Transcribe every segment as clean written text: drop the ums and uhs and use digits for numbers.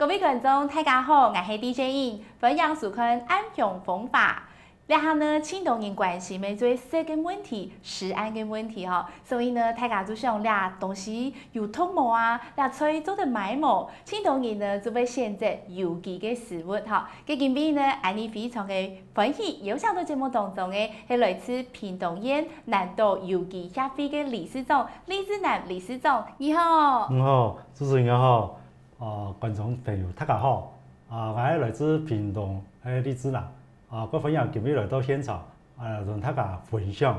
各位观众，大家好，我是 DJ 英，分享数看安平方法。然后呢，青岛人关心的最食嘅问题、食安嘅问题哈，所以呢，大家就想俩东西有脱毛啊，俩菜做得买毛，青岛人呢就会选择有机嘅食物哈。嘅今边呢，安尼非常嘅欢喜，有上到节目当中嘅係來自屏東縣南島有機協會嘅理事長李志南理事長，你好。你好，主持人好，觀眾朋友大家好，我係來自屏東嘅李志南。我分享今日來到現場，同大家分享。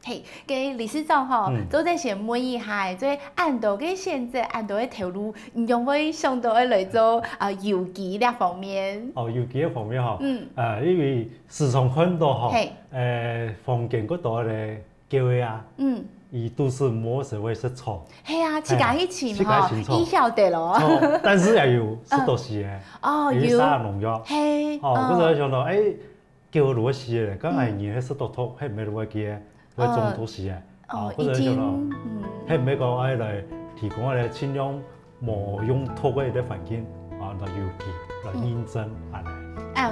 嘿，嘅理事長吼，都在先問一下，即係按道嘅選擇，按道嘅條路，你用會想到嚟做有機呢方面？有機嘅方面吼，因為時常看到吼，房間嗰度咧叫啊，伊都是冇所謂食草。係啊，自家去種吼，伊曉得咯。但是也有食到時嘅，有撒農藥。係，嗰陣想到叫攞時嘅，咁係嘢食到土，係唔係攞嘅？會種到時嘅，嗰陣想到，係唔係講嚟提供嚟盡量冇用土嘅啲環境，來有機來認證下來。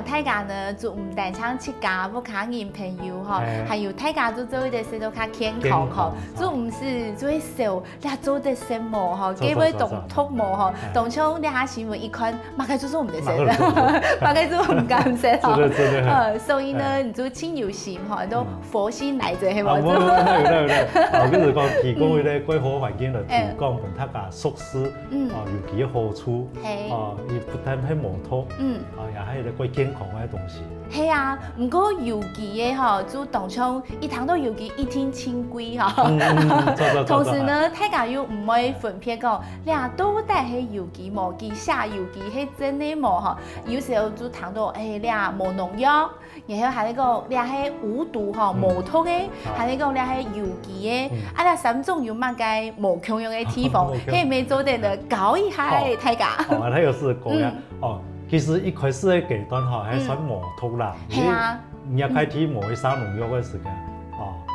大家呢就唔單止自家不家人朋友哈，還有大家都做得食到較健康哈，就唔是做少，你做得食毛哈，幾位動脫毛哈，當初你下新聞一看，馬家就說唔得食啦，馬家就唔敢食哈。所以呢，你就請有心哈，都佛心來者係冇？就是講提供啲規劃環境嚟提供俾大家熟悉，有機嘅好處，亦不但係無土，也係啲貴健康嘅東西。係啊，不過有機嘅吼，就當初一談到有機，一聽清貴哈。同時呢，大家又唔會分別講，倆都帶係有機無機，下有機係真嘅無哈。有時候就談到倆無農藥，然後係呢個倆係無毒哈，無毒嘅，係呢個倆係有機嘅。倆三種有乜嘅無共用嘅地方，係咪做得呢搞一下大家？睇個是講呀，其實一開始嘅階段吼係算無毒啦，你一開始冇去撒農藥嘅時間，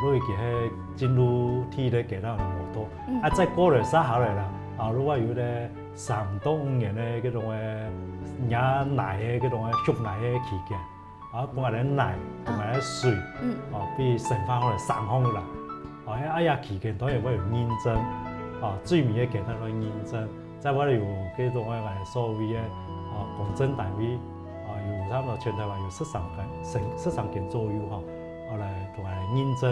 如果佢係進入體嘅階段無毒，再過嚟撒下來啦，如果有啲3到5年嘅嗰種嘅飲奶嘅嗰種嘅熟奶嘅期間，本來啲奶同埋啲水，比生化可能3方啦，呀期間當然會有認證，最尾嘅階段會認證，再話有嗰種嘅所謂嘅。公證單位有差唔多全台灣有13間左右來同埋認證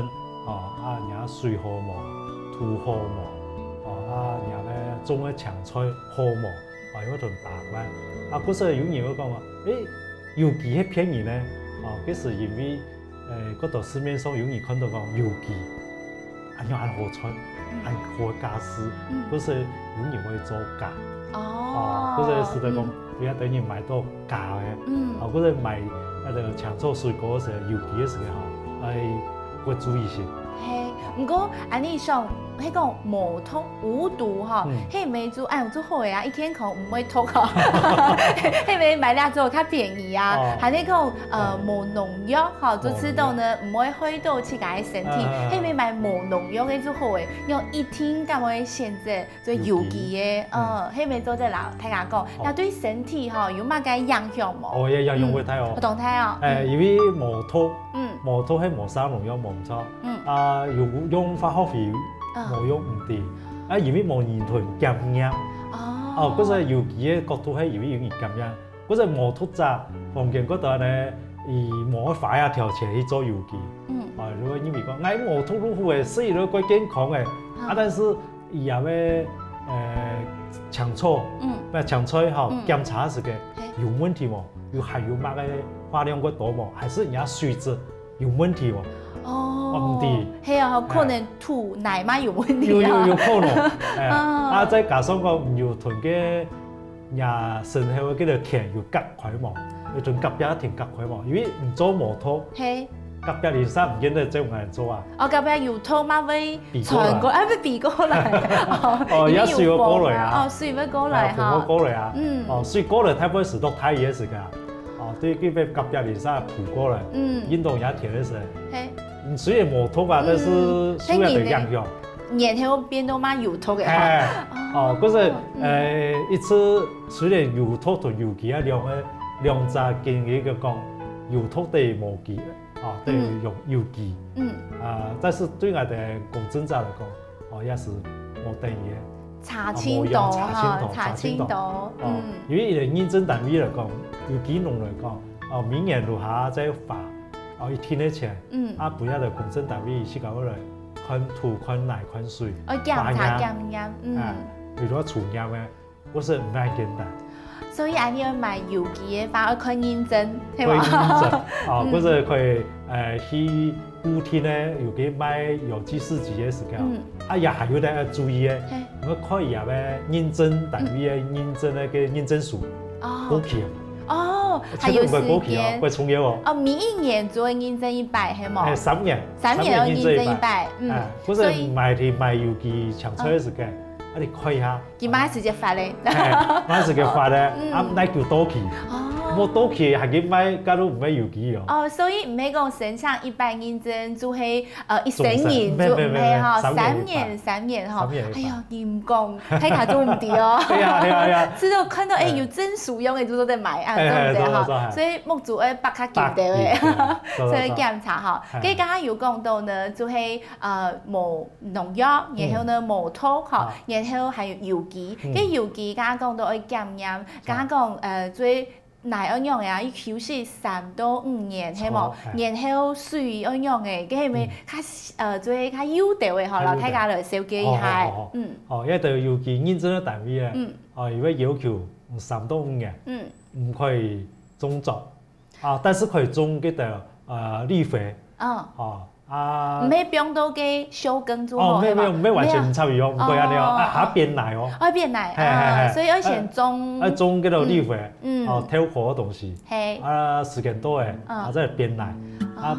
人水好毛、土好毛人咧種嘅青菜好毛有同白蘭嗰時有人會講話有機係便宜咧嗰時因為嗰度市面上有人看到講有機用好菜好家私嗰時有人會做假嗰時是在講不要等於買到假嘅，嗰陣買青菜水果嘅時候，有機嘅時候，要注意先。係，不過安尼上，迄個無毒無毒哈，迄咪做做好嘅啊，一天可唔會毒哈，迄咪買了之後較便宜啊，還那個無農藥哈，就知道呢唔會害到自家嘅身體，迄咪買無農藥嘅做好嘅，用一天咁樣選擇做有機嘅，迄咪做得啦，大家講，那對身體哈有乜嘅影響冇？影響會大哦。我當睇啊。因為無毒，無毒係無撒農藥無錯，用化學肥。冇用唔掂，因為冇鹽分減壓，嗰陣有機嘅角度係因為有鹽減壓，嗰陣無土質房間嗰度咧，冇快啊調節去做有機，如果因為講無土入戶嘅，所以都幾健康嘅，但是以後嘅青菜檢查時嘅有問題喎，有含有乜嘅化量過多冇，還是人家水質有問題喎。係啊，可能吐奶嘛有問題有可能，再加上個唔要同嘅人身體嘅嗰條田要隔塊毛，要從隔壁田隔塊毛，因為唔做無土，隔壁連山唔見得這種人做啊。隔壁有土嘛會傳過，會避過嚟。有水會過來啊。水會過來哈。風會過來啊。水過來，它不會使到太熱時間。對，佢俾隔壁連山撲過來，引到人田嘅時候。雖然無土啊，但是水也得影響。然後變到嘛有土嘅。哦，嗰是一次雖然油土同油機啊兩隻建議嘅講油土對無機，哦對用油機，但是對我哋工程者嚟講，哦也是冇等於查清楚哈，查清楚，因為認證單位嚟講，油機農嚟講，哦明年如下再發，哦一天嘅錢，本來嘅工程單位是搞嚟看土、看泥、看水，檢查檢驗，如果出驗嘅，我是唔係簡單。所以你要買油機嘅話，要看認證，係嘛？看認證，哦，嗰時佢去固定咧，油機買有機試劑嘅時間，也係有啲要注意嘅，我可以入咧認證單位嘅認證咧嘅認證書過期哦，還有時間，會重要哦。哦，每一年做認證100係冇？3年要認證100，嗰時買油機搶出嘅時間。你看一下，佢馬上直接發咧，馬上直接發咧，那叫到期，冇到期係佢買，假如唔係油機哦。哦，所以唔係講申請100認證就係1成年，就唔係嗬，3年嗬。哎呀，你唔講，睇下做唔掂哦。係啊，知道看到有證書用嘅就都得買啊，對唔對嗬？所以目前要百卡檢查嘅，所以檢查嗬。跟住剛剛有講到呢，就係無農藥，然後呢無土嗬，然後還有油機，跟油機剛剛講到要檢驗，剛剛講最奶安樣嘅啊，要休息3到5年，係冇？然後水安樣嘅，跟係咪較最較優調嘅嗬？老大家來小記一下，哦，一定油機認證嘅單位啊，如果要求3到5年，唔可以種作，但是可以種嗰度綠肥，唔係變到嘅小耕做好，唔係完全唔參與哦，唔可以安尼哦，還變奶哦，變奶，所以要先種，種嗰度綠肥，挑好嘅東西，時間多嘅，再變奶，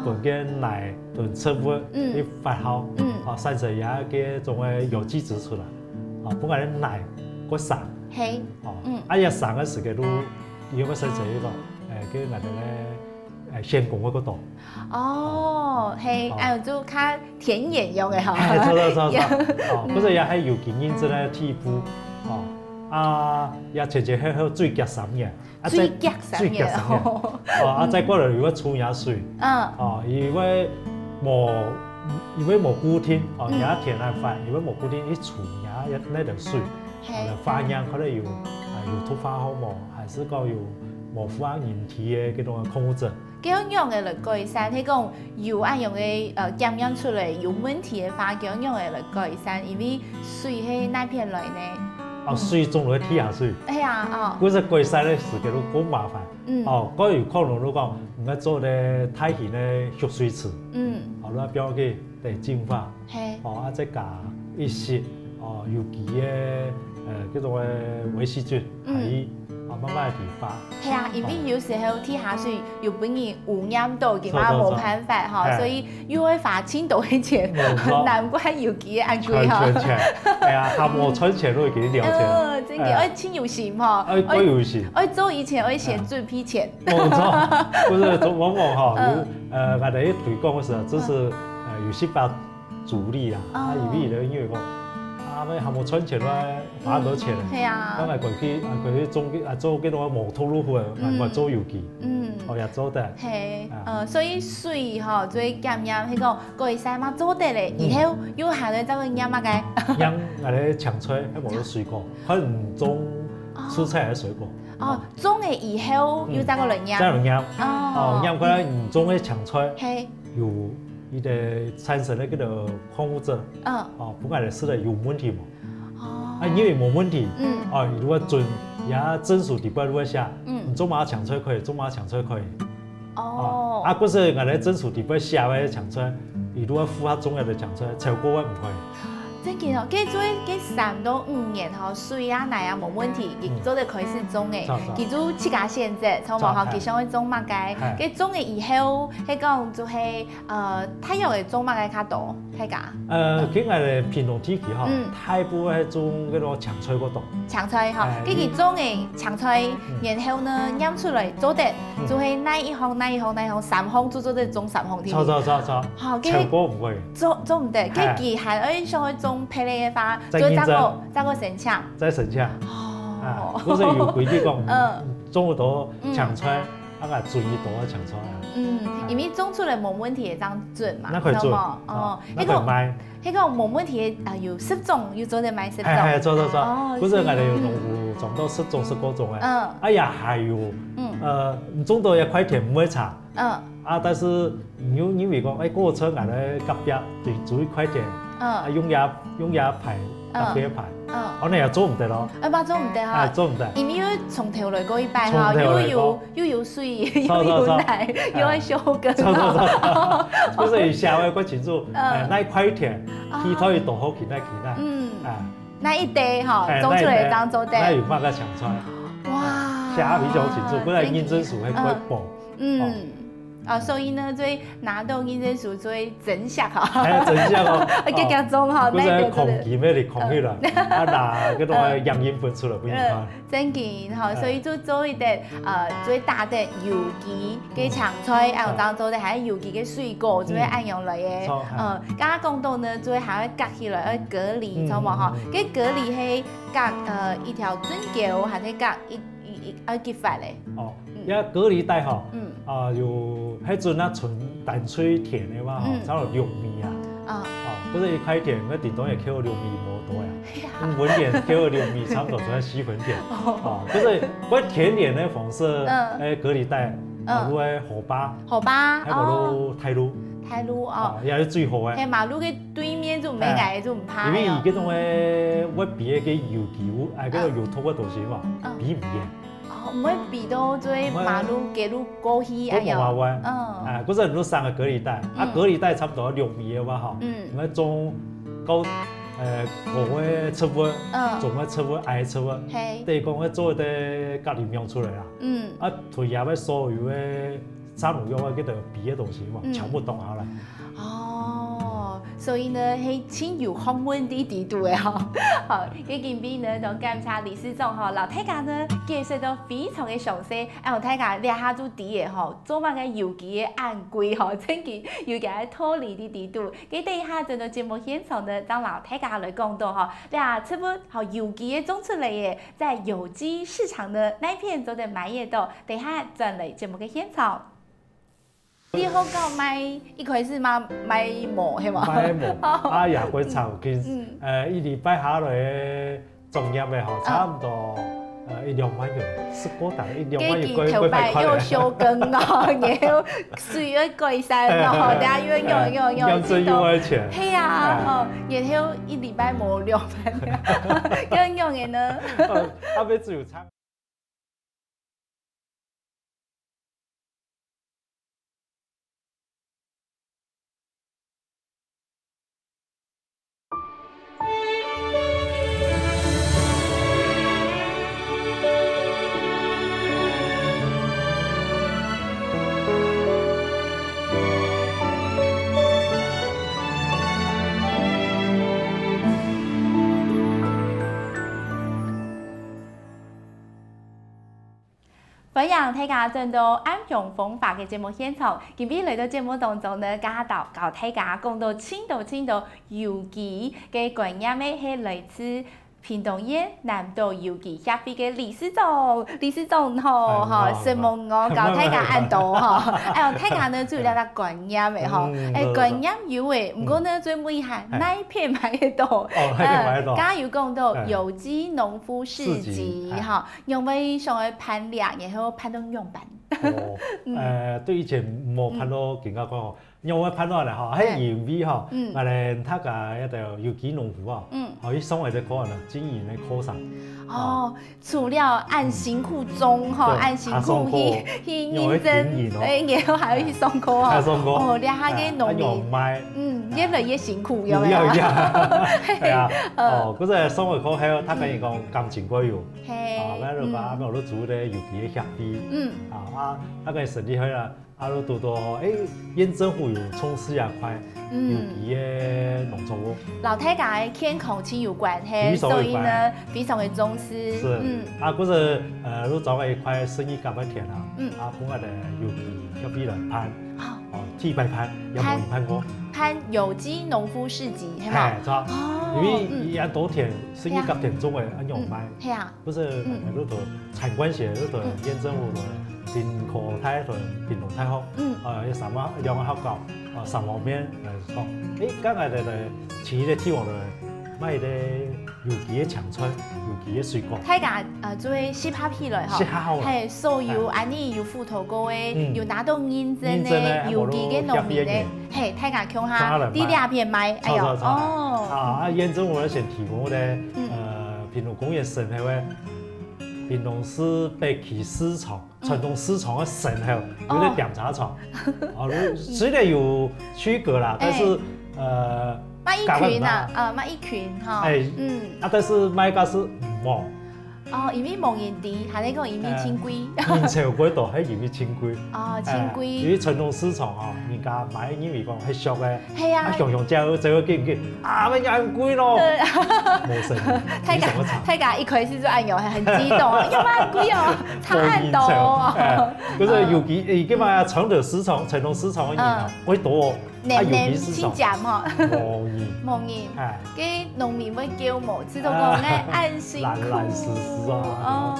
本嘅奶同植物一發酵，產生也嘅種嘅有機質出來，本來啲奶個散，一散嘅時間都要個產生一個叫我哋咧先講嗰度。哦，係，就較田野用嘅嗬。錯，嗰陣也係油機認證咧地步，也前後水隔3年，水隔3年，再過來如果出野水，因為冇固定，也天然發，因為冇固定一出野那條水，發現可能有突發項目，還是講有冇符合人體嘅嗰種控制。幾樣樣嘅嚟改善，佢講油按用嘅檢驗出嚟有問題嘅話，幾樣樣嘅嚟改善，因為水係哪片來呢？水種落去地下水。係啊，嗰隻改善咧時間都好麻煩。嗰有可能都講唔該做咧大型嘅蓄水池。那標記嚟淨化。再加一些有機嘅嗰種嘅微細菌喺。慢慢地發。係啊，因為有時候地下水有本人污染到，佢嘛冇辦法嗬，所以又會發青島嘅錢，難怪油機安貴嗬。係啊，下冇存錢都會給你了解。真嘅，愛清油錢嗬，愛油錢，愛做以前愛先準備錢。冇錯，不是往往嗬，我哋推廣嘅時候，就是有些把主力啊，因為講。咩下冇存錢啦，花唔到錢。係啊。因為佢做幾多無土路貨，我做油機。我也做得。係，所以水嗬最檢驗係講改善嘛做得咧，以後要下來走去驗乜嘅？驗我哋搶菜係冇咗水果，可能唔種蔬菜嘅水果。種嘅以後要走個嚟驗。走嚟驗。驗佢唔種嘅搶菜。係。有。伊的產生的嗰個礦物質，不管係試的有問題冇？因為冇問題，如果準也證書底部如果寫，種馬搶菜可以，種馬搶菜可以。嗰時我哋證書底部寫嘅搶菜，如果符合種嘅搶菜，超過我唔可以。真嘅哦，佢做佢3到5年嗬，水啊奶啊冇問題，佢做得開始種嘅，佢做7家限制，從冇學佢想去種乜嘅，佢種嘅以後，佢講就係太陽嘅種乜嘅較多，係㗎？佢我哋偏農地區嗬，大部分係種嗰個搶菜嗰度。搶菜嗬，佢種嘅搶菜，然後呢驗出嚟做得，就係哪一行3行做得種3行添。錯，超過唔會。做唔得，佢係想去種。种配类的花，再就认个神枪。再神枪。哦。嗰陣有規定講，種到搶出，個注意到搶出啊。因為種出嚟冇問題嘅當準嘛，那可以準。哦，那可以賣。迄個冇問題嘅有10種，要做得賣10種。係做。哦。嗰陣我哋有農戶種到10種19種嘅。哎呀，還有，種到一塊田唔會差。但是你為講，嗰個車我哋隔壁對住一塊田，用也排，特別排。我哋又做唔得咯，做唔得哈，做唔得，因為要從頭來過一擺哈，又有水，又有奶，又要收割，就是下位個清楚，那一塊田，其他要多好起來，那一地哈，種出來當做地，那有乜個搶出來，哇，下比較清楚，本來認證書係過保，所以呢，最拿到認證書最真實哈，真實哦，結結種哈，嗰個空氣咩嚟空氣啦，拿嗰個陽影分出來俾你看，真嘅哈，所以就做一啲最大的有機嘅長菜，按當做的係有機嘅水果，就會按用來嘅，剛剛講到呢，就會還會隔起來，要隔離，錯冇哈？嘅隔離係隔一條準橋，還是隔一結法咧？哦，一隔離帶哈，有迄陣啊純淡水田嘅話，差唔多6米啊，嗰陣一塊田，嗰頂多也扣6米冇多呀，文田扣6米，差唔多就係西粉田，嗰陣嗰田連嘅方式，隔離帶，如係河壩，喺嗰度太路哦，也係最好嘅。喺馬路嘅對面就唔矮就唔怕。因為嗰種嘅我比嘅油橋，嗰個油土嘅東西嘛，比唔贏。唔會比到最馬路嘅路過去啊樣。嗰陣都3個隔離帶，隔離帶差唔多6米嘅話嚇，咁啊種高5個尺幅，種個尺幅矮尺幅，第講嘅做啲隔離苗出來啦，退下嘅所有嘅山農藥嗰啲比嘅東西嘛，全部動下來。所以呢，係先有學問啲地度嘅嗬。好，嘅見邊呢，同檢查理事長嗬，老太家呢解釋到非常嘅詳細，老太家列下都啲嘅嗬，做乜嘅有機嘅按規嗬，真嘅要嘅脫離啲地度。嘅第下就到節目現場呢，當老太家來講到嗬，列出本好有機嘅種出嚟嘅，在有機市場呢那片做得買嘢到，第下轉嚟節目嘅現場。你好搞賣一開始賣毛係嘛？賣毛，也會炒，其實一禮拜下來種入嘅嗬，差唔多1-2萬元，10個大1-2萬元貴塊。又收工咯，又水要改善咯，大家用最要嘅錢。係啊，然後一禮拜冇2萬，用嘅呢？阿妹只有餐。歡迎大家進到安陽風法嘅節目現場，今日嚟到節目當中呢，教大家講到青島有機嘅觀念咧，係來自屏東縣南島有機協會嘅理事長吼，希望我教大家按到吼，大家呢做了個觀念嘅吼，觀念有誒，唔過呢最尾係那一片買得到，加有講到有機農夫市集吼，因為上去攀梁，然後攀到樣板。對以前冇攀到更加講。因為攀到嚟嗬，喺鹽味嗬，我哋他個一條有機農夫啊，可以送嚟啲客人啊，經營嘅課程。哦，除了按辛苦中嗬，按辛苦去認證，然後還要去上課啊。哦，你下嘅農民，越來越辛苦，有冇啊？係啊，嗰隻送嘅課係，他跟你講感情過有，咁就話我都做啲有機嘅協會，他跟你成立去啦。都讀到縣政府有從事一塊有機嘅農作物。老太家嘅健康係有關係，所以呢非常嘅重視。是，嗰時都找咗一塊生意咁嘅田啊，幫我哋有機協會嚟攀，第一擺攀，有冇人攀過？攀有機農夫市集係嘛？係，錯。因为伊按多田是一个田中的按用卖，系啊，不是那个产官协那个验政府的边科太同边农太好，一3万2万學校，3方面嚟講，今日嚟似咧天王嚟買啲有機嘅長春，有機嘅水果。睇下做洗拍片嚟嗬，係所有安尼有斧頭哥嘅，有拿到認證嘅，有機嘅農民嘅，係睇下強下啲兩片賣，哎呦，哦，驗政府先提供咧，屏東工業省係會。屏東市北區市場、傳統市場嘅省係有啲調查廠，雖然有區隔啦，但是賣一群啊，賣一群哈，但是賣家是唔忙。哦，因為冇人哋，係你講因為輕貴，人潮幾多係因為輕貴。哦，輕貴。因為傳統市場哦，人家買因為講係俗嘅，係啊，常常走幾唔幾，乜嘢貴咯，冇生意。睇下一開始就按油係很激動，又賣貴哦，差很多哦。就是尤其而家嘛，傳統市場嘅人啊，幾多。年先減嗬，冇人，啲農民會叫毛，知道講咧按辛苦，懶實啊，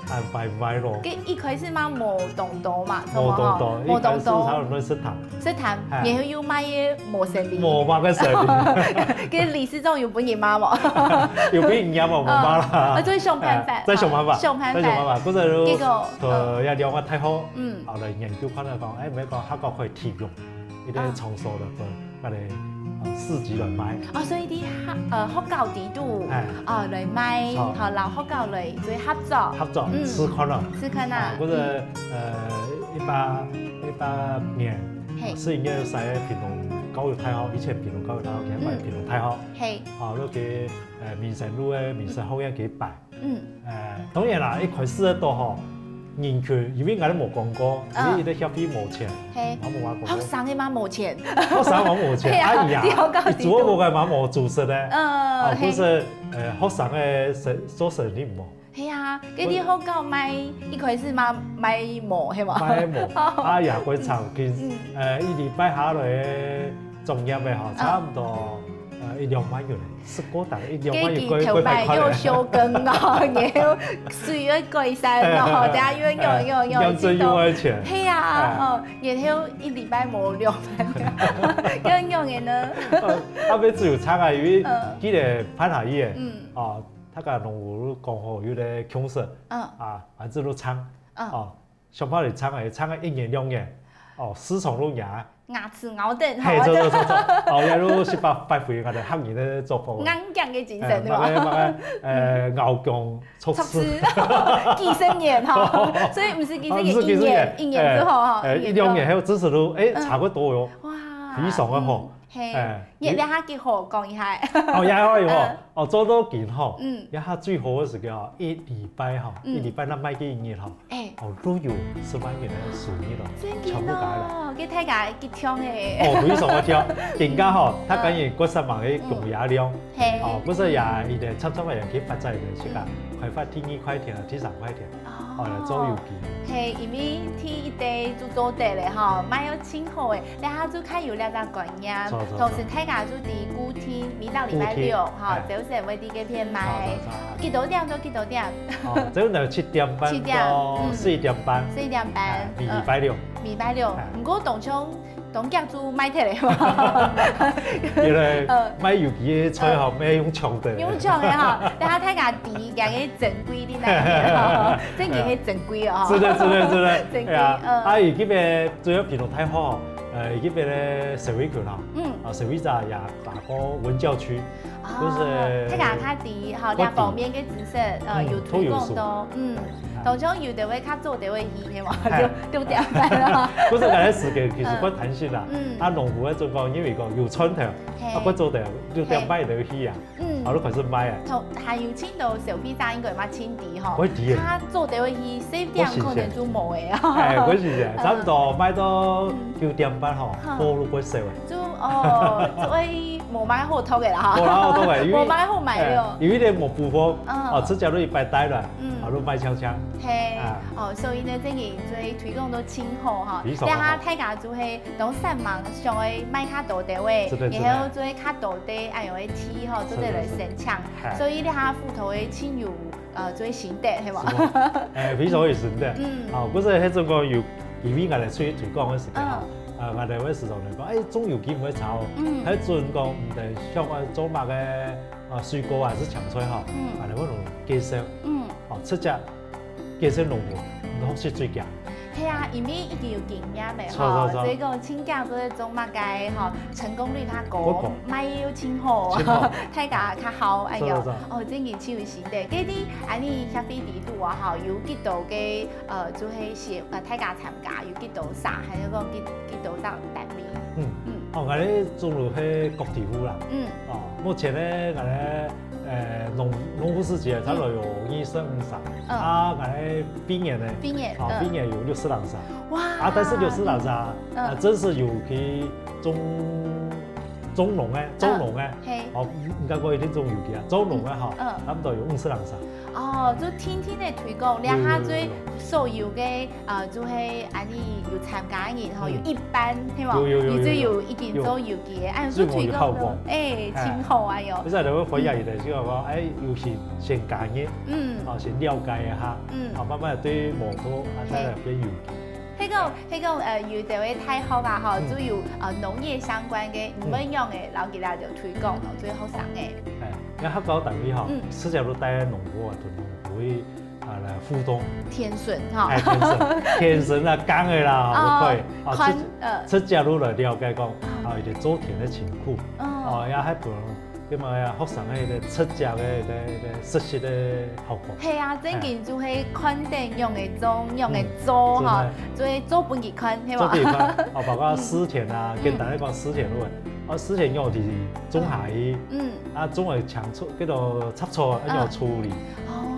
按拜咯。佢一開始嘛毛東東嘛，毛東東，毛東東，差唔多食糖，然後又買嘢毛生理，毛買嘅生理，佢理事長又本人媽喎，又本人媽冇媽啦，我最想辦法，再想辦法，嗰陣都一兩個太好，後來研究翻嚟講，唔係講香港可以提供。一啲場所嚟幫我哋市集嚟賣。哦，所以啲學校地度嚟賣，學老學校嚟做合作，試看啊，嗰個18年，是應該使屏東教育太好，以前屏東教育太好，而家賣屏東太好，係，嗰個民生路嘅民生學院幾擺，當然啦，一開始咧都嗬。人權，因為我哋冇講過，因為啲學費冇錢，我冇話過。學生嘅嘛冇錢，學生我冇錢，哎呀，做我嘅嘛冇做實咧，不是學生嘅做生意冇。係啊，嗰啲學校賣一開始嘛賣毛係嘛？賣毛，哎呀，佢長期一禮拜下來仲入嘅嗬，差唔多。1-2萬元，10個大1-2萬元貴頭擺又收工啊，然後水又貴曬咯，等下又知道。係啊，然後一禮拜冇2萬，用嘅呢？尾只有差啊，因為佢哋攀下伊嘅，他個農務講好有啲強勢，反正都撐，上班嚟撐嘅1年2年，市場都贏。牙齒咬得，係做，有都18歲我哋黑人咧做貨，硬頸嘅精神對吧？咬強促使，幾十年哈，所以唔是幾十年，一年之後哈，1-2年後支持到，差不多喲，非常嘅好。你下幾好講一下？也可以喎，做到健康，一下最好嘅時候1禮拜咱買幾日都有10萬元嘅收益咯，全部解啦。佢睇下幾聽嘅。非常嘅聽，更加好，他講嘢50萬嘅用壓量，不是也一點參嘅人去發債嘅時間，開發第2塊田啊，第3塊田，嚟做有機。係，因為第一地做地咧嚇，買有清好嘅，你下就看有兩個觀念，同時睇下就第古天，每到禮拜6嚇，早上會啲嘅片賣，幾多點到幾多點？早上7點半到4點半，禮拜6。禮拜6，唔過當家做買鐵嚟嘛，原來買有機嘅菜後咩用長的？用長嘅嚇，等下睇下啲嘅嘅正規啲咧，即係嘅正規啊！是的，係啊，而家邊最有屏東太好，而家邊咧社會區啦，社會站也打過文教區，就是睇下佢啲好兩方面嘅知識，有推廣到，當中有啲會較早啲會易嘅嘛，就點辦啦？嗰陣嗰啲時間其實骨彈性啦，農戶咧就講因為講有春頭，骨做地就點買就去啊，我都開始買啊。還有青島小飛站應該買青地嗬，他做地會易，10點可能就冇嘅啊。嗰時啊，差唔多買到9點半嗬，貨都貴少啊。哦，所以无买好偷嘅啦哈。无啦好偷嘅，无买好买了。因为咧无补货，哦，吃食你摆呆啦，你卖悄悄。嘿，哦，所以呢，这个做推广都真好哈。但下大家做係當散網上嘅買較大地位，然後做較大地按用嘅梯吼，做啲來生搶，所以你下斧頭嘅親有做心得係嘛？非常有心得。哦，嗰陣迄種個有，因為我哋出去推廣嘅時間，我哋喺市場嚟講，種油機唔會炒，喺陣講唔係像我做乜嘅水果還是搶菜吼，我哋嗰種介紹，哦，出隻介紹農戶，唔好識最強。係啊，因為已經有經驗嘅吼，所以講請教做種乜嘅吼，成功率較高，賣要真好，大家較好，哎呦，哦，真係超有心得。嗰啲安尼咖啡地度啊，吼，有幾度嘅做係大家參加，有幾度啥，還有講幾度當單位。哦，我哋做落去各地戶啦。哦，目前咧我哋。農夫市集差不多有25場，我哋邊年咧，邊年有60場。哇！但是60場真是有去種農嘅，哦，唔該講一定種有機啊，種農嘅吼，差不多有50場。哦，就天天嚟推廣，兩下最所有嘅就係安尼有參加嘅人吼，有一班，係嘛？有最有已經做有機嘅，按做推廣咯，真好啊喲！你在你會回憶嚟就講，有先教嘅，先了解一下，慢慢對摩托再來變有機。迄個有一位太好啊吼，主要農業相關嘅唔一樣嘅，然後佢哋就推廣咯，最好上嘅。因為客家單位吼，實際都帶農戶啊，同農會來互動。天順哈，天順啊，講嘅啦，可以，實際都來了解講，佢哋做田嘅情況，也喺度。咁啊，學生嘅出席嘅實習嘅效果。係啊，真件就係看電用嘅種，用嘅做嚇，做本期看，係嘛？做本期看，包括絲田啊，簡單嚟講絲田咯，絲田用係種下去，種係長粗，叫做插錯，一樣處理。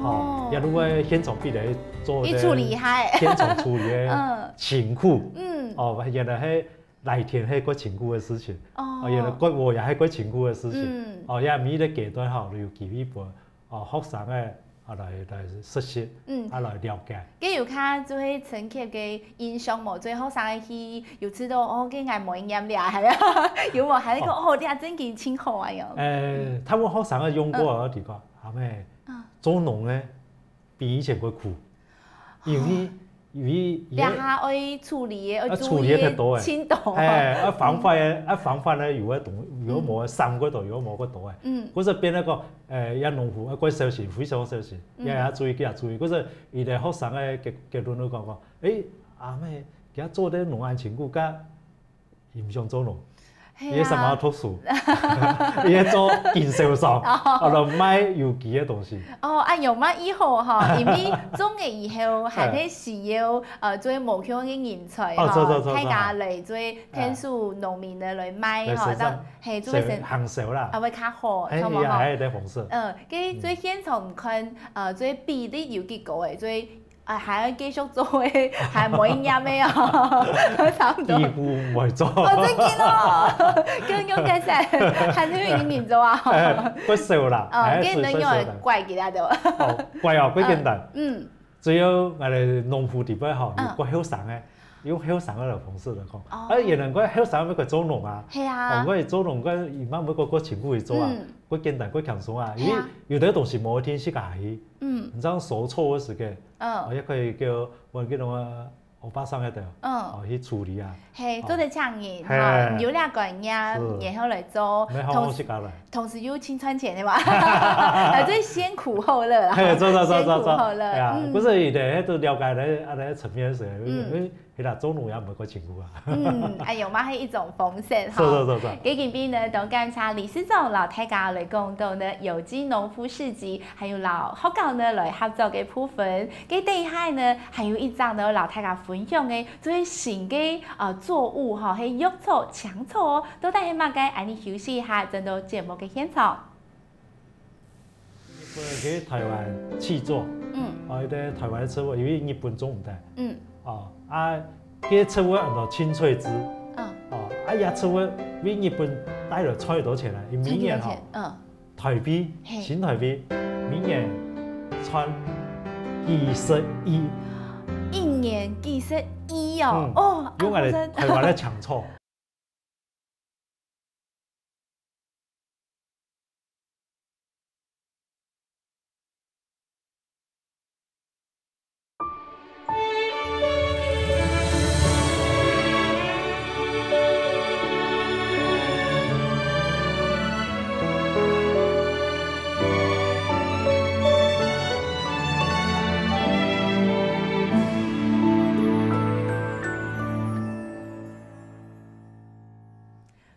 哦，也如果現場俾你做嘅處理係現場處理嘅情況，原來係。來田係個情故嘅事情，原來國貨也係個情故嘅事情，也每個階段後要給一部學生嘅來實習，來了解。咁有看做係陳傑嘅印象冇？最後生去又知道佢係冇營養㗎，係啊，有冇？係呢個你係真係清好啊又。他們學生嘅用過嘅地方，係咪？做農咧比以前會苦，因為下愛處理嘅，處理嘅太多嘅，輕度。防範咧，如果冇3個度，如果冇個度嘅，嗰陣變一個一農戶一個小時，非常小時，也注意，注意。嗰陣而哋學生嘅結論都講，咩，而家做啲農業情故家，唔想做農。嘢什麼讀書，嘢做經銷商，就賣有機嘅東西。有乜以後哈，因為種嘅以後係啲需要做無強嘅人才，大家嚟做天數農民嘅嚟賣，係做行銷啦，會較好，係咪啊？係啲方式。跟做現場看，做比例有幾高嘅，做。還要繼續做嘅，係冇營養嘅啊，差唔多。幾乎唔會做。真見咯，跟用嘅時係係點樣營做啊？不少啦，跟住用係貴幾多度？貴幾簡單。只要我哋農戶地方嗬，有個後生嘅，用後生嘅方式嚟講，原來個後生要佢做農啊，我係做農，佢而家每個情況去做啊，佢簡單，佢輕鬆啊，因為有啲東西冇天時間去，唔知手錯嘅時間。也可以叫我叫歐巴桑喺度，去處理啊。係做啲產業，有兩個人然後嚟做，同時又清賺錢嘅嘛，即係先苦後樂啦。係，做。先苦後樂。係啊，嗰陣佢哋喺度了解咧，啲層面嘅時候，其實做農也唔係個情況啊。有嘛係一種風險哈。幾件邊呢？當監察理事長老大家嚟講到呢有機農夫市集，還有老學校呢來合作嘅部分。嘅底下呢，還有一張呢老大家分享嘅，最新嘅作物哈，係藥草、香草哦，都帶起碼嘅，愛你休息一下，進到節目嘅現場。去台灣試做，啲台灣嘅植物，因為日本種唔得，啲植物叫青翠枝，也植物因为日本帶了超多錢啦，伊明年吼，台幣新台幣明年賺21億，一年21哦，哦，用我哋台灣嘅搶錯。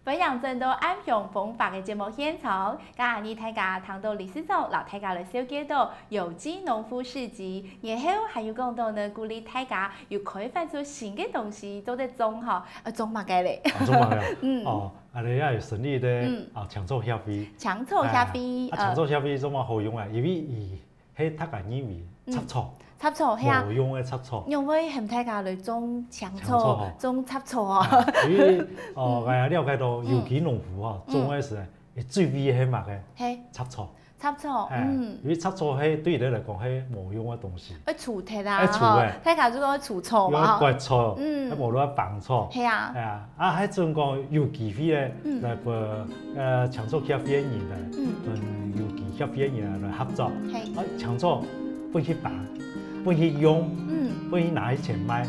分享真多安平风法嘅节目现场，今日大家谈到历史上老大家嚟了解到有机农夫市集，然後還有講到呢鼓勵大家要開發出新嘅東西，做得種吼，種乜嘅咧？種乜嘅？哦，安尼也有成立咧，搶錯協會。搶錯協會，搶錯協會做乜好用啊？因為伊喺大家認為插錯。插錯係啊，無用嘅插錯，因為嫌大家嚟種搶錯、種插錯啊。因為我了解到有機農夫吼，種嘅時最尾係乜嘅？插錯。插錯，因為插錯係對你嚟講係無用嘅東西。除鐵啊，吼，大家就講除錯嘛，割錯，喺無攞綁錯。係啊，係啊，喺陣講有機會咧，嚟個搶錯協會嘅人咧，同有機協會嘅人嚟合作，搶錯不去綁。不去用，不去拿去錢買，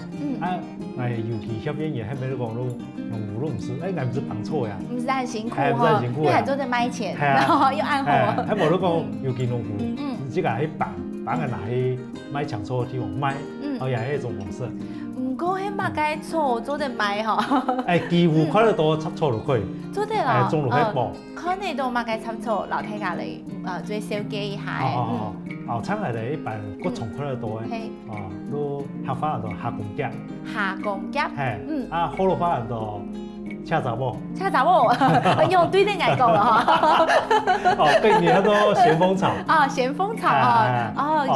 尤其協會嘢，係咪你講咯？用戶都唔是，我唔是綁錯呀，唔是很辛苦哈，你係做得買錢，然後又按號，係無你講尤其農戶，自家去綁嘅拿去買搶錯嘅地方買，又係一種方式。唔過迄物嘅錯做得買吼，幾乎看得到插錯就可以，做得啦，種落去播，看得到物嘅插錯，老大家嚟做小記一下。產嚟咧一般各種看得到嘅，都客家人就下公夾，下公夾，好羅話人就車雜某，車雜某，用對啲眼講啦嗬。對面都咸豐草，咸豐草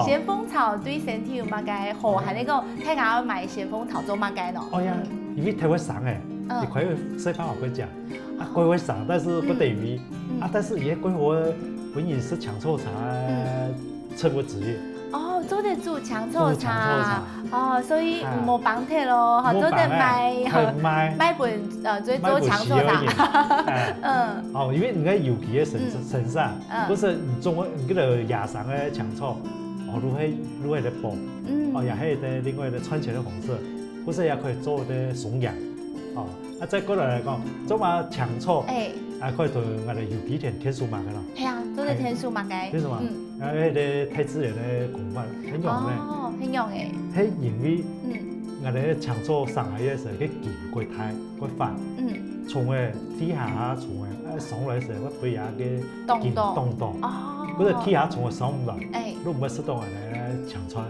咸豐草對身體有乜嘅好？係你講大家要買咸豐草做乜嘅咯？哦呀，因為太會生誒，你可以西方話佢講，佢會生，但是不等於，但是也佢會本身是搶錯茶。出個職業做得做搶錯茶，所以唔好綁鐵咯，做得買本做搶錯茶，因為你個有機嘅身上，不是你種嗰個野生嘅搶錯，如係咧播，也係咧另外咧穿起嘅紅色，不是也可以做啲松陽，再過來嚟講，做嘛搶錯，可以同我哋有機天數碼嘅咯，係啊，做啲天數碼嘅，天數碼。喺啲太自然嘅講法，很用嘅，很用嘅。係因為我哋搶錯上來嘅時候，佢見過太過快，從嘅地下從嘅上來嘅時候，我對下嘅見動盪，嗰個地下從嘅上唔來，都唔會適當人哋搶錯。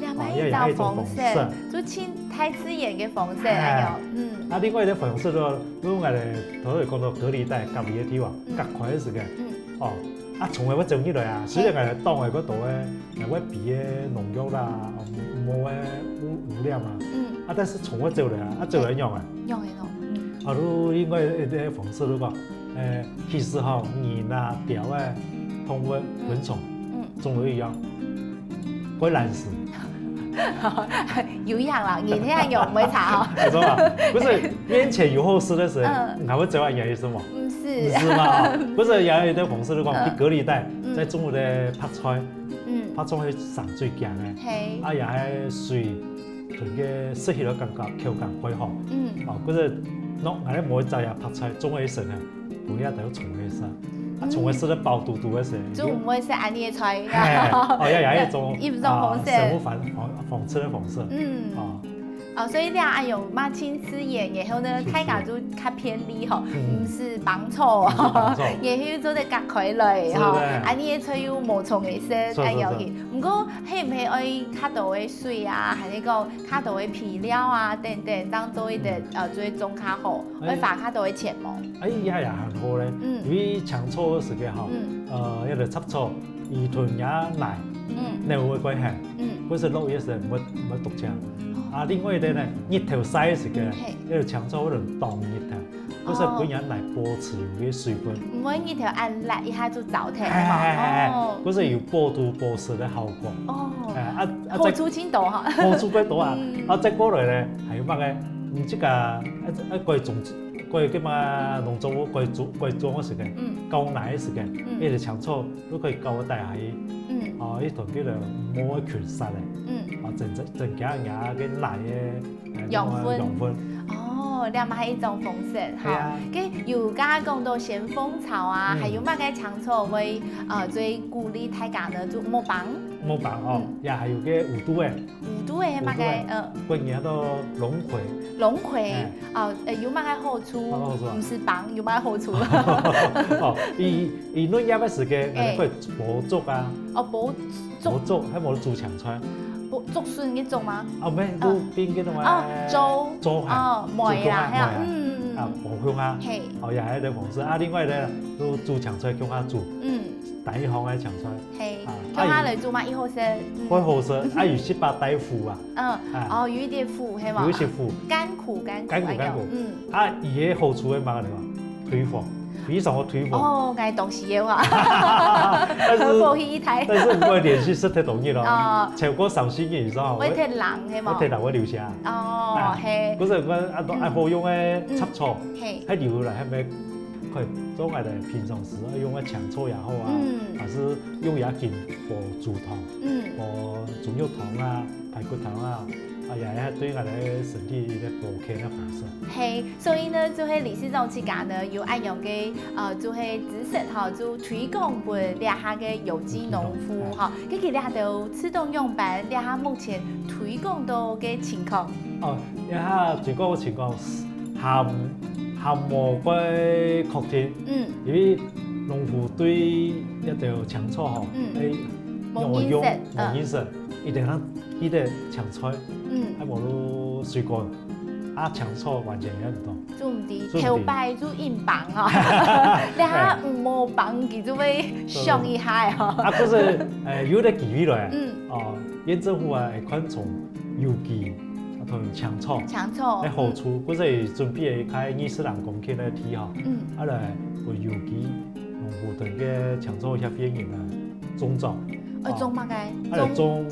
兩萬一道紅色，就清太自然嘅紅色嚟嘅。另外啲紅色都，如果我哋頭先講到隔離帶隔離嘅地方，隔開嘅時間，從來我種起來啊，雖然我哋當嘅嗰度咧，我備嘅農藥啦，冇嘅污染啊，但是從我做嚟做嚟用啊，用嘅咯，都應該啲方式都講，其實嗬，鹽啊、條啊、動物昆蟲，種都一樣，會爛死。有氧啦，鹽聽用唔會差哦。係嘛？不是面前有後事的時候，還會這樣演什麼？不是嘛？不是有一啲方式都講，去隔離帶，在中午咧拍菜，拍菜係上最強嘅，也係水同嘅濕氣都感覺口感開好。嗰隻喏，我哋每晝日拍菜，中午一食啊，半夜就蟲嘅食，蟲嘅食得爆肚肚嘅時，就唔會食安尼嘅菜。有一種方式，生物防治嘅方式。所以你愛用嘛清吃鹽，然後呢，大家就較偏離吼，唔是綁錯，然後做得隔開來吼，安尼嘅菜又無從嘅色，安樣嘅。唔過係唔係愛較多嘅水啊，還是講較多嘅皮料啊等等，當做一啲做種較好，會花較多嘅錢冇？也很好咧，因為搶錯嘅時間吼，一個插錯，魚豚也奶，你會貴係，嗰時落雨嘅時候唔毒醬。另外一啲咧，日頭曬嘅時間，一路搶錯可能當日頭，嗰時本人嚟保持有啲水分。唔可以一條按力一下就走體嘛。嗰時要保度保濕嘅效果。哦。好處真多嚇。好處幾多啊？再過來咧係乜嘅？唔知㗎，過種過叫嘛農作物過種嘅時間，高奶嘅時間，呢啲長草都可以高大下去。呢同叫做冇缺失嘅。增加牙嘅奶嘅養分。哦，兩係一種方式，嚇。跟有家講到咸豐草啊，還有乜嘅長草會最鼓勵大家呢做木棒。木棒哦，也係有嘅五度嘅。五度嘅係乜嘅？過年到龍葵。龍葵，有乜嘅好處？唔是棒，有乜嘅好處？哦，而農業嘅時間，我哋補足啊。哦，補足，喺冇做長菜。竹筍嘅竹嗎？哦，咩？都邊嘅種啊？竹係梅啦，係啊，黃香啊，又係一種方式。另外咧，都做長菜，叫下做。第一行嘅長菜。係，叫下嚟做嘛？一號色。開好色，有18帶苦啊。有一點苦係嘛？有一些苦。甘苦。而嘅好處係乜嚟講？退火。非常好推廣哦，係東西嘅話，但是唔會連續食太容易咯。超過30年以上，會太冷係嘛？會太冷會流血。哦，係。嗰時我愛好用嘅插草，喺流嚟係咪？佢做我哋平常時用嘅長草也好啊，還是用也見和豬湯，和豬肉湯啊、排骨湯啊。也係對我哋身體嘅保健嘅方式。係，所以呢，就係理事長之間呢，有按用嘅就係知識嚇，就推廣俾呢下嘅有機農夫嚇，跟住呢下就自動用版，呢下目前推廣到嘅情況。哦，呢下推廣嘅情況含無嘅確定，因為農夫對一條長草嚇，冇認識，一定係呢啲長菜。喺無路水果，長草完全也唔同。做唔啲，頭擺做硬棒啊！你下冇棒，佢就會傷一下啊！嗰時有啲機會來，縣政府會寬鬆有機同長草，喺好處嗰時準備開20人公頃嘅地嚇，嚟會有機農戶同嘅長草協會人嚟種植。種乜嘅？種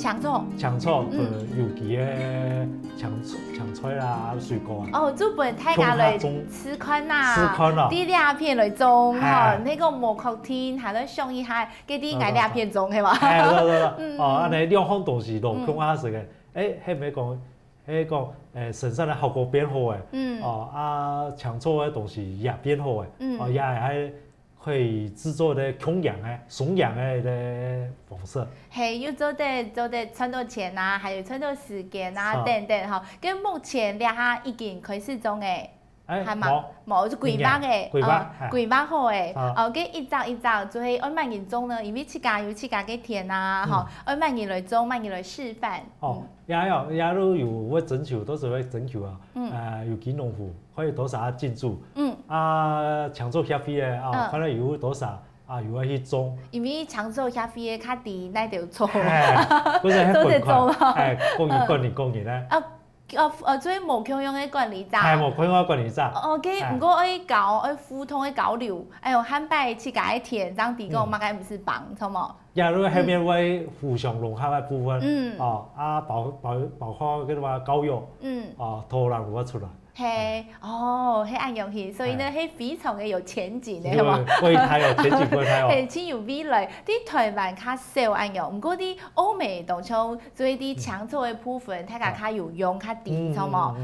長草同有機嘅長菜啦、水果啊。就俾大家嚟試看啊！啲兩片嚟種嚇，呢個無確定，係咧上一下嗰啲係兩片種係嘛？係，你兩項東西落空下時嘅，係咪講生產嘅效果變好嘅？長草嘅東西也變好嘅，也係。可以製作啲供養嘅、送養嘅方式。係要做得賺到錢啊，還有賺到時間啊等等嚇。跟目前呢下已經開始種嘅，係嘛？冇就規劃嘅，規劃好嘅。跟一張一張就係按萬人種呢，因為自家有自家嘅田啊，嚇，按萬人來種，萬人來示範。也都有會徵求，都是會徵求啊。有機農戶可以多少進駐。長草協會嘅可能有多少有去種。因為長草協會嘅較低，那條種。嗰陣係管理咧。做無強用嘅管理站。係無強用嘅管理站。唔過愛搞愛互通嘅交流，漢擺自家嘅田，這樣地個嘛，該唔是幫，錯冇？也都後面會互相融合嘅部分。包括嗰啲話教育。土壤攞出來。係，係按用去，所以呢係非常嘅有前景嘅，係嘛？會睇有前景，會睇哦。係超有未來，啲台灣較少按用，唔過啲歐美當中做啲長草嘅部分，大家較有用較啲，錯冇？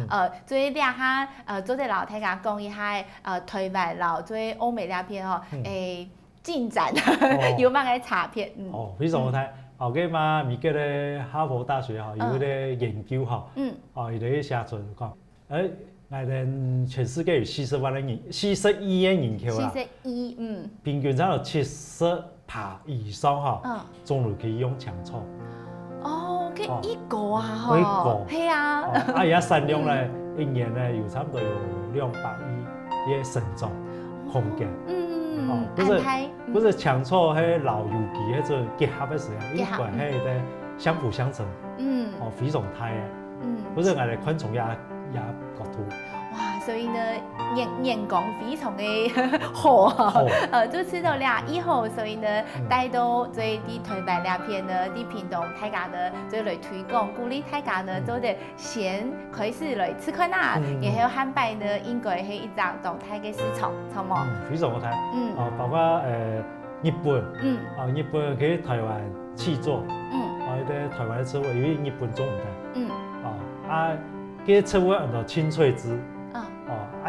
做啲下做啲老大家講一下，台灣老做歐美兩邊嗬，進展有乜嘅差別？非常好睇。後幾嘛，美國嘅哈佛大學有啲研究有啲寫出講，我哋全世界有41萬人研究啦，41，平均差到70%以上種落去用長草。佢一個啊，係啊。而家產量咧，一年咧有差唔多有200億嘅成長空間。嗰隻長草喺老有機喺度結合嘅時候，應該係啲相輔相成。非常大嘅。嗰隻我哋昆蟲也角圖。哇！所以呢，眼光非常的好，就吃到俩以后，所以呢，带到最啲台湾两片呢，啲屏东大家呢，就来推广，鼓励大家呢，都得先开始来吃看啦，然后汉拜呢，应该是一张动态嘅市场，好冇？非常好睇，包括日本，日本去台湾試做，啲台灣車位，因為日本做唔得，啲車位按照清脆汁，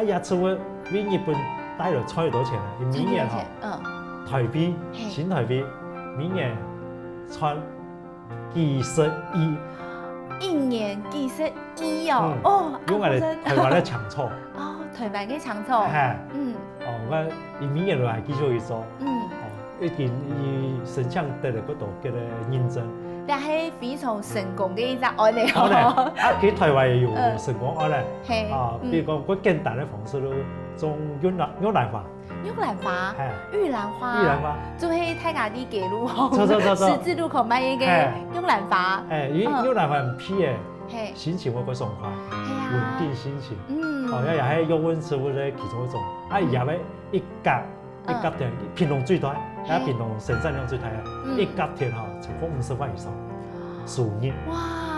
也車位比日本帶了超多錢啦，明年台幣新台幣，明年穿21年21哦，因為台灣咧搶錯，台灣嘅搶錯，我明年來繼續去做，已經以成像得嚟嗰度叫做認證。但係非常成功嘅一隻案例佢台灣有成功案例，比如講，佢簡單嘅方式咯，種玉蘭花，玉蘭花，就係大家啲記錄，十字路口買嘅玉蘭花，玉蘭花唔偏嘅，心情會佢爽快，穩定心情，又係鬱溫食物咧其中一種，也係一甲田，屏東最大。屏東生產量最大啊！一甲田超過50萬以上，數年。哇！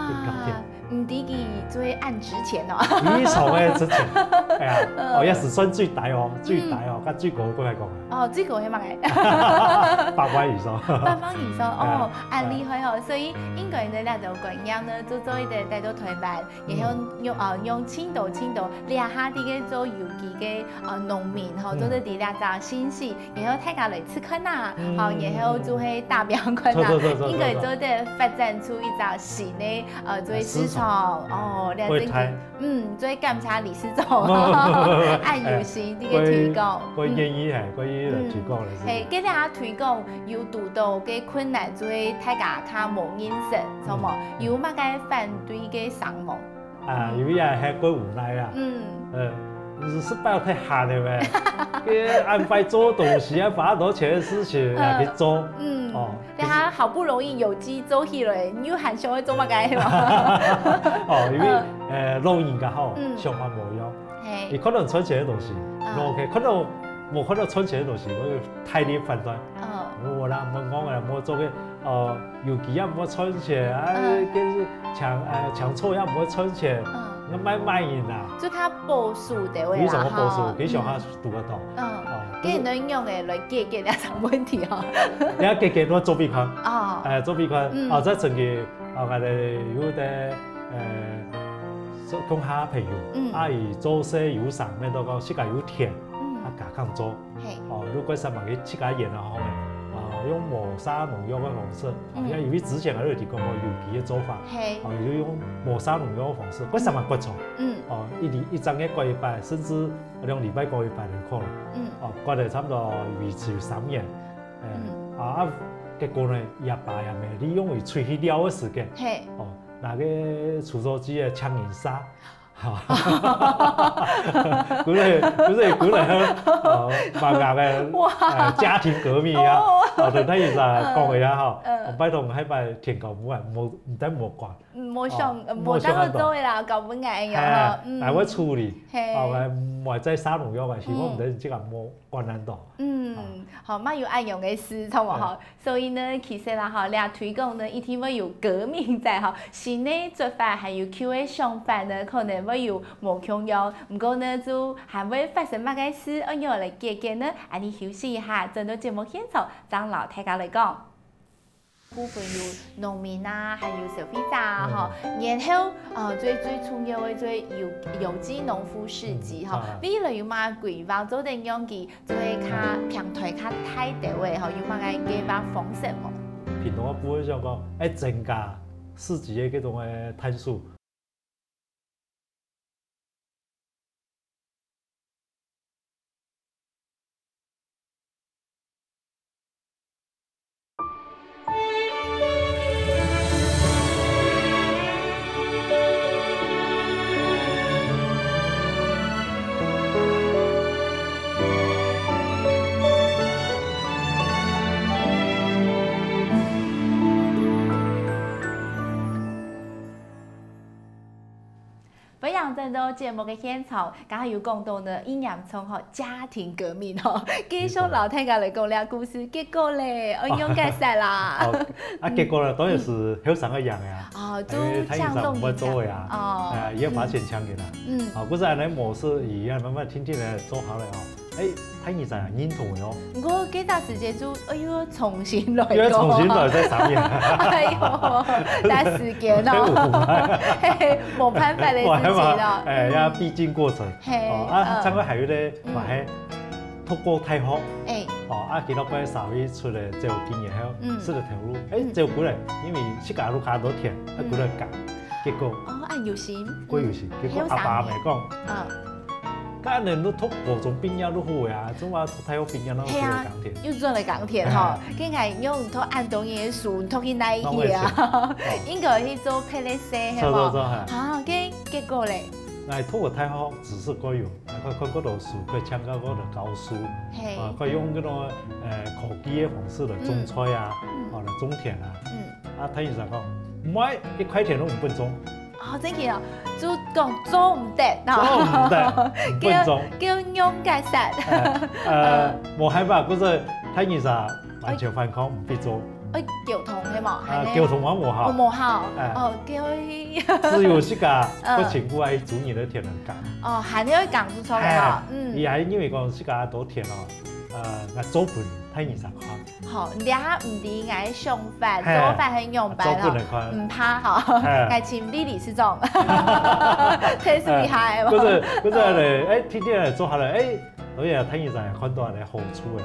一甲田，唔抵佢最按值錢哦。非常嘅值錢，係啊！也是算最大哦，最高嗰係講。最高係乜嘅？8萬以上。8萬以上按厲害哦！所以應該呢兩種觀念呢，做一啲帶到台灣，然後用青島兩下啲嘅做有機嘅農民做到啲兩種信息，然後大家嚟吃看啊，然後就係大表看啊，應該做啲發展出一個新嘅做市場兩種做感謝理事長按有心啲嘅推廣，佢願意嚟推廣嚟。係，佢哋推廣有遇到嘅困難，做大家較冇認識，錯冇？有乜嘅反對嘅項目？有啲係過無奈啊。失敗太閒了唄，佢安排做東西啊，花多錢嘅事情嚟去做。但係好不容易有機做起來，你又還想去做乜嘅嘛？因為老人家好，想法無用，你可能存錢嘅東西，OK，可能冇可能存錢嘅東西，我太啲判斷。我啦，唔講嘅，冇做嘅，有機也唔好存錢，跟搶錯也唔好存錢。要買人啦，就較保守地位啦，非常保守，幾想下讀得到。跟能用嘅來解決兩種問題哦。你解決我作弊款，作弊款，即係曾經我哋有啲講下朋友，阿姨做些有上面都講世界有田，加강做，如果上網去世界研啊好嘅。用磨砂農藥嘅方式，因為之前我哋提過有機嘅做法，就用磨砂農藥嘅方式，嗰3萬骨錯，一張嘅過1拜，甚至2禮拜過1拜就可能，過嚟差唔多維持3年，結果呢也罷也未，你用佢吹起了嘅時間，那個除草劑嘅蒼蠅砂。鼓勵萬亞嘅家庭革命啊！對睇意思講嘅呀嚇，拜託喺拜田cầu母啊，唔得冇關，冇得去做啦，cầu母硬樣但我處理，唔在沙農藥嘅，希望唔得即係冇關難度。好，乜要按用嘅事，錯冇嗬？所以呢，其實啦嗬，你推廣呢，一定會有革命在嗬，新嘅做法還有舊嘅想法呢，可能會有無共用，唔過呢就還會發生乜嘅事，我要嚟解決呢，你休息一下，進到節目現場，讓老大家嚟講。部分有農民啊，還有消費者啊，然後最重要嘅最有機農夫市集哈，未來有乜規劃做定樣嘅，就係較平台較大啲嘅，有乜嘅計劃方式冇？屏東嘅部分上講，增加市集嘅嗰種嘅攤數。扬真到节目嘅现场，刚好有讲到呢，阴阳从家庭革命继续老太家来讲了故事，结果咧，我用解释啦。結果咧當然是好上一樣呀。都像動物做嘅呀。也把錢搶嘅啦。嗰陣咧模式而家慢慢天天咧做好了睇現實認同嘅不過幾段時間就重新來過。要重新來在上面。但時間冇辦法嘅事情咯。要必經過程。參加係咧話係透過大學。幾多班稍微出來就經驗後，識得條路，就過嚟，因為世界路卡多田，過來搞，結果按有心，過有心，結果阿爸咪講，家人都讀高中畢業都好呀，總話讀大學畢業都做嚟耕田，又做嚟耕田嗬，跟住用讀按東嘢樹，讀去哪嘢啊？應該去做霹靂社係嘛？結果咧。透過大學知識可以用，佢嗰度樹，佢參加嗰度教書，佢用嗰種科技嘅方式嚟種菜啊，嚟種田啊。睇醫生講，唔係一塊田都5分鐘。真嘅啊，就講做唔得，做唔得，5分鐘。叫用解釋。冇係吧？嗰陣睇醫生完全反抗，唔必做。交通係嘛？交通冇好。冇好。只有自家個情婦係煮嘢嘅田能幹。係你可以講出嚟啊。而係因為講自家多田我做飯睇醫生看。好，你下唔啲嗌上飯，做飯很用飯唔怕嗌請李理事長，睇是厲害。嗰陣咧，天天嚟做下嚟，所以睇醫生看到你好處嘅，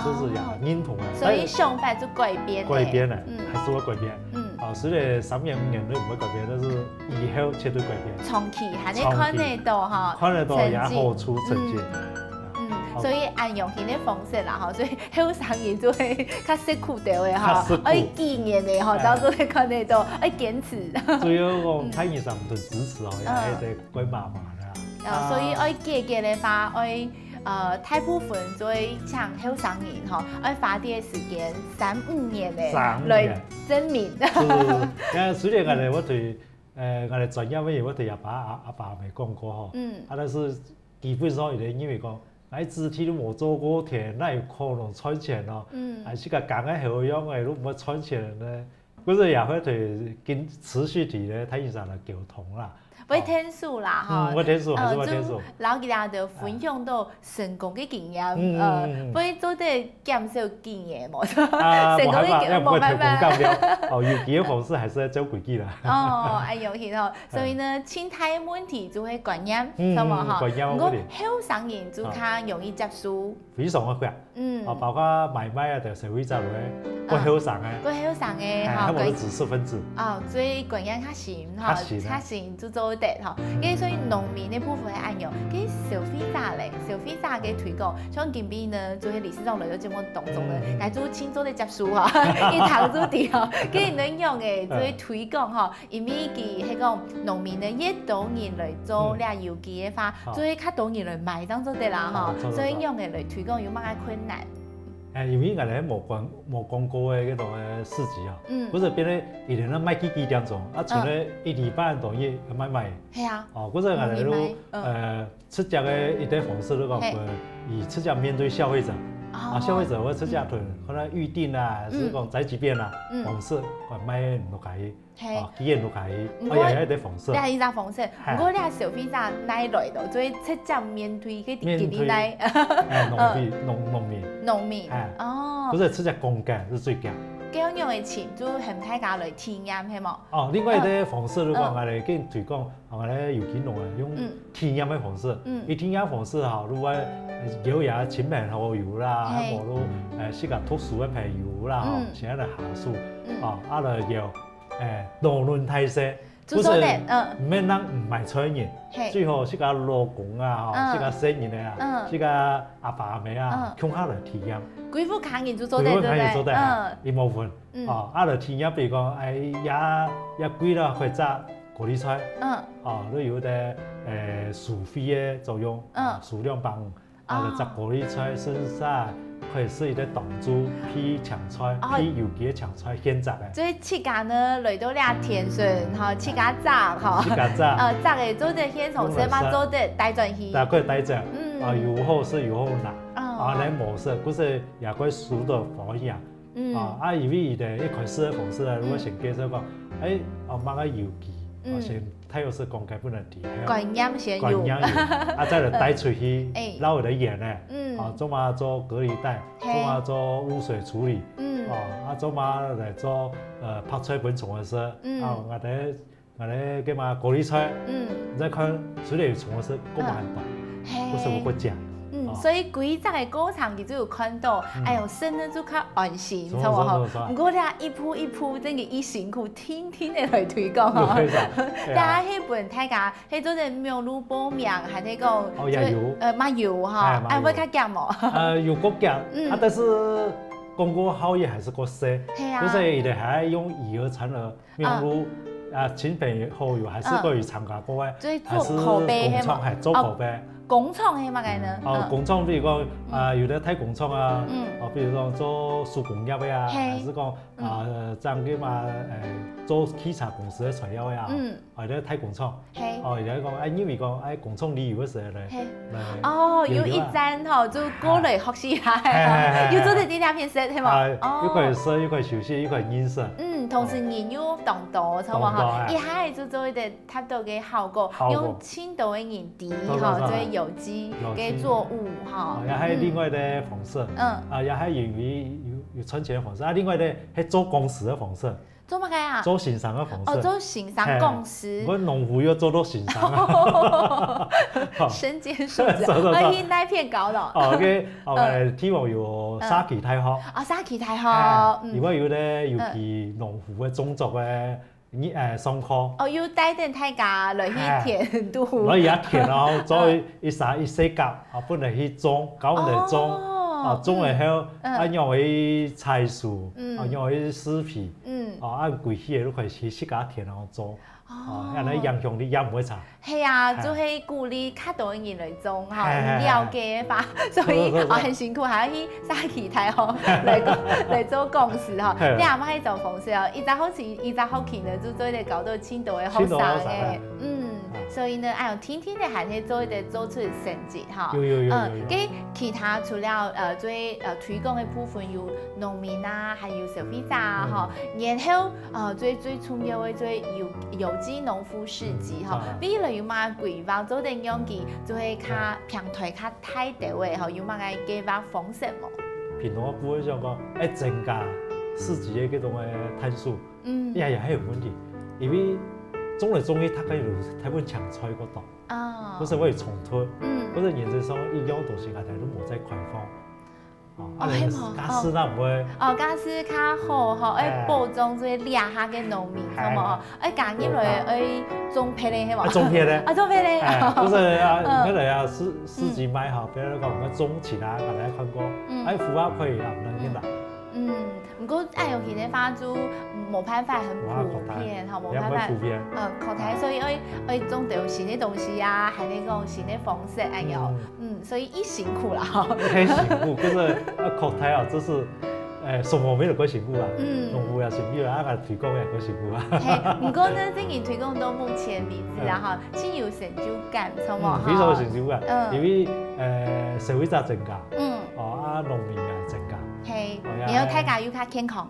就是也認同嘅。所以上飯就改變。改變咧，還是會改變。雖然3年5年都唔會改變，但是以後絕對改變。長期係你看得到看得到也好處成績。所以按用佢啲方式啦，所以後生人就會較辛苦啲嘅愛經驗嘅到時會看得到，愛堅持。主要講睇醫生唔同支持也係鬼麻煩啦。所以愛記嘅話，愛大部分就會像後生人愛花啲時間3-5年來證明。雖然我對我哋專業嘅嘢，我對阿爸未講過但是基本上因為講。肢體都冇做過田，那有可能賺錢咯。還是個講嘅好樣嘅，都冇賺錢咧。嗰陣也會對跟持續地咧睇醫生嚟溝通啦。會天數啦，會天數，係會天數。老幾下就分享到成功嘅經驗，會做啲減少經驗冇？成功嘅經驗冇辦法。有幾個方式還是要走規矩啦。有去所以呢，心態問題就會觀念，係嘛觀念問題。後生人就較容易接受。非常嘅快。包括買賣啊，就社會責任嘅，個後生嘅。個後生嘅，佢冇知識分子。所以觀念較深，較深就做得所以農民呢部分係按用，跟消費者咧，消費者嘅推廣，像今邊呢，做喺理事長來到節目當中呢，嚟做清楚嘅接觸一堂做啲跟住你用嘅做推廣因為佢係講農民呢越多人來做呢有機嘅話，所以較多人來買當做得啦所以用嘅來推廣有乜嘢困難？因為我哋冇廣告嘅嗰種嘅市集嗰陣變咧一年咧賣幾點鐘，像咧1禮拜當日賣。係啊。嗰陣我哋都出價嘅一啲方式都講以出價面對消費者。消費者會出價團可能預定啊，是講在幾邊啊，方式話賣唔落去，幾元落去，我又有一啲方式。你係依個方式，不過你係消費者來來到，所以出價面對嗰啲幾嚟。農民。嗰陣出價公價是最強。咁樣嘅錢就向大家來體驗係冇？另外一啲方式，如果我哋跟推廣，我哋有機農啊，用體驗嘅方式。以體驗方式如果有也親朋好友啦，無路是個讀書嘅朋友啦，是喺度下書，就要勞倫大社，不是唔免人唔買菜人，最好是個老公啊，是個生人啊，是個阿爸阿媽啊，共下來體驗。幾副客人就做得，對不對？一部分，就體驗，比如講也貴啦，或者高麗菜，都有啲樹肥嘅作用，數量幫。就摘果粒出来，顺晒，可以是伊咧冻猪批抢出来，批油鸡抢出来现摘的。所以切假呢，来到俩甜笋，哈，切假炸，哈，切假炸，炸的做的先从什么做的带转去，可以带着，油好是油好拿，来模式，故是也可以熟的保养。因为伊的一开始的方式啊，如果先介绍讲，买个油鸡，先太阳是公开不能滴，灌盐先油，灌盐油，再来带出去，捞一个盐咧，做嘛做隔离带，做嘛做污水处理，做嘛来做拍出本虫的时，我哋叫嘛过滤出，再看水里虫的时够蛮多，不是我讲。所以规则的过程其实有看到，哎呦，生的就较安心，知道无？不过咧一步一步，真个伊辛苦天天的来推广吼。大家迄本大家迄做的苗路保命，还是讲买油哈，会较咸无？油够咸，但是广告效益还是够少，就是伊哋还用以讹传讹，苗路亲朋好友还是可以参加过诶，还是工厂系做口碑。工厂係乜嘅呢？工廠比如講有啲睇工廠啊，比如講做手工業嘅啊，還是講爭嘅嘛做汽車公司嘅材料啊，或者睇工廠，或者講因為講工廠旅遊嘅時候咧，有一站吼就過嚟學習下，要做啲啲片色係嘛？又可以攝，又可以休息，又可以認識。同時人又動多，錯嘛嚇，一下就做一啲達到嘅效果，用青島嘅人啲嚇，做有機嘅作物哈，也係另外嘅方式，也係有存錢嘅方式，另外咧係做公司嘅方式，做乜嘅啊？做線上嘅方式，做線上公司，我農戶要做到線上，身兼數職，我現在片搞咯。希望有沙琪大學，沙琪大學，如果有咧尤其農戶嘅種族嘅。上課要帶定大家來去田度，來一田然後再一四格，本嚟去種，搞嚟種，種嚟後用去菜樹，用去施皮，攰起嚟都可以去四格田然後種，人哋影響力也唔會差。係啊，就係鼓勵較多人來種嚇，了解吧，所以很辛苦，還要去沙琪大學來做公司嚇。你阿媽喺做公司哦，一早好期呢，就做啲搞到青島嘅學生嘅，所以呢，天天嘅係去做出成績嚇。跟其他除了做推廣嘅部分有農民啊，還有消費者啊嚇，然後最重要嘅做有機農夫市集嚇，比如有嘛規劃做定樣嘅，就係較平台較大啲嘅嚇，有嘛嘅計劃方式冇？平台我不會想講增加市集嘅嗰種嘅攤數，也係有問題，因為種嚟種去，它可以睇本搶菜嗰度，嗰時會衝突，嗰陣原則上一樣東西係睇都冇再開放。家私啦唔會，家私較好嗬，包裝做掠下嘅農民，好冇？揀入來種皮咧，係嘛？種皮咧，種皮咧，就是嗰嚟市集買好，比如講我種其他，大家看過，腐敗可以唔能見到。不過尤其呢花珠冇辦法很普遍，嚇冇辦法，確睇，所以要種到新嘅東西啊，係那個新嘅方式，所以一辛苦啦，很辛苦，就是確睇啊，就是什麼沒有過辛苦啊，農戶也辛苦啊，推廣也過辛苦啊。不過呢，這件推廣到目前為止啊，嚇，先有成就感，錯冇？非常有成就感，因為社會價增加，農民也增加。係，然後大家又較健康，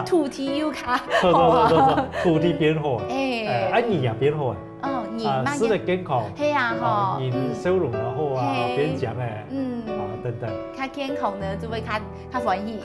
土地又較好，土地變好，人也變好，食得健康，係啊，人收入又好啊，變強等等。較健康呢，就會較歡喜，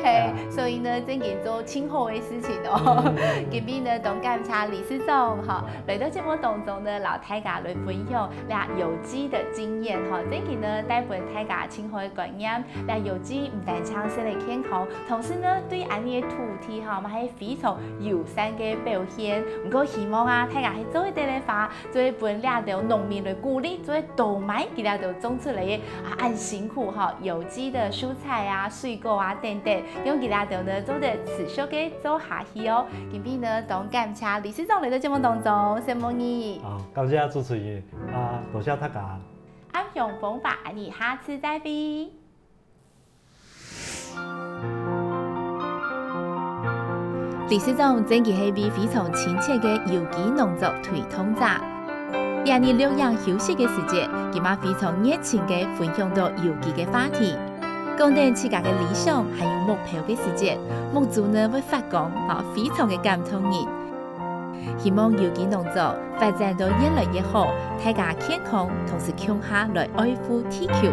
係，所以呢，真件做挺好嘅事情哦。今邊呢，當監察理事長嚇嚟到節目當中呢，老大家來分享倆有機的經驗嚇，真件呢帶俾大家挺好嘅觀念，倆有機唔但搶食嚟健康，同時呢對安尼嘅土地嚇，嘛係非常友善嘅表現。唔過希望啊，大家係做一啲嘅話，做一本倆條農民來鼓勵，做一多買佢倆條種出嚟嘅按辛苦嚇有機的蔬菜啊、水果啊等等，用佢倆條呢做得持續嘅做下去哦。今邊呢當感謝理事長嚟到節目當中，謝謝你。感謝主持人多謝大家。安永风法，你下次再会。理事长真嘅係位非常親切嘅有機農作推動者。廿年六日休息嘅時節，佢嘛非常熱情嘅分享到有機嘅話題，講到自家嘅理想還有目標嘅時節，牧主呢會發光，非常嘅感動人。希望有機農作發展到越來越好，大家健康，同時強下來愛護地球。